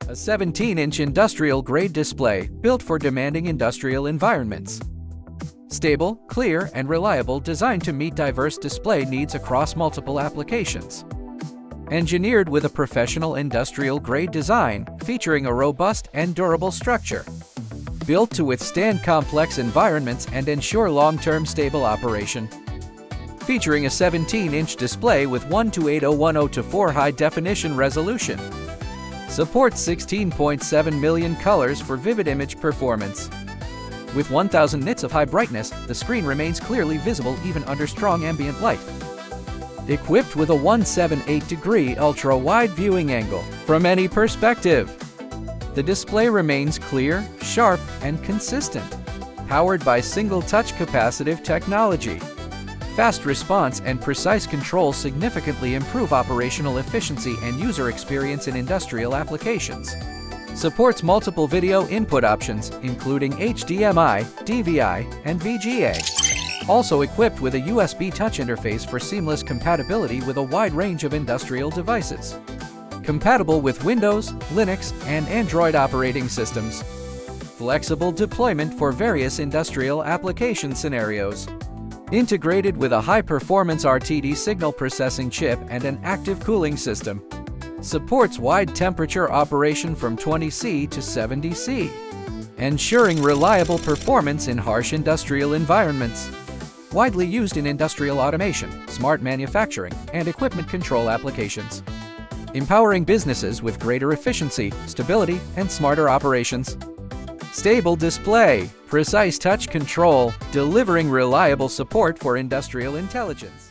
A 17-inch industrial-grade display built for demanding industrial environments. Stable, clear, and reliable, designed to meet diverse display needs across multiple applications. Engineered with a professional industrial-grade design, featuring a robust and durable structure. Built to withstand complex environments and ensure long-term stable operation. Featuring a 17-inch display with 1:8010:4 high-definition resolution. Supports 16.7 million colors for vivid image performance. With 1000 nits of high brightness, the screen remains clearly visible even under strong ambient light. Equipped with a 178-degree ultra-wide viewing angle from any perspective. The display remains clear, sharp, and consistent. Powered by single-touch capacitive technology. Fast response and precise control significantly improve operational efficiency and user experience in industrial applications. Supports multiple video input options, including HDMI, DVI, and VGA. Also equipped with a USB touch interface for seamless compatibility with a wide range of industrial devices. Compatible with Windows, Linux, and Android operating systems. Flexible deployment for various industrial application scenarios. Integrated with a high-performance RTD signal processing chip and an active cooling system. Supports wide temperature operation from 20°C to 70°C. Ensuring reliable performance in harsh industrial environments. Widely used in industrial automation, smart manufacturing, and equipment control applications. Empowering businesses with greater efficiency, stability, and smarter operations. Stable display, precise touch control, delivering reliable support for industrial intelligence.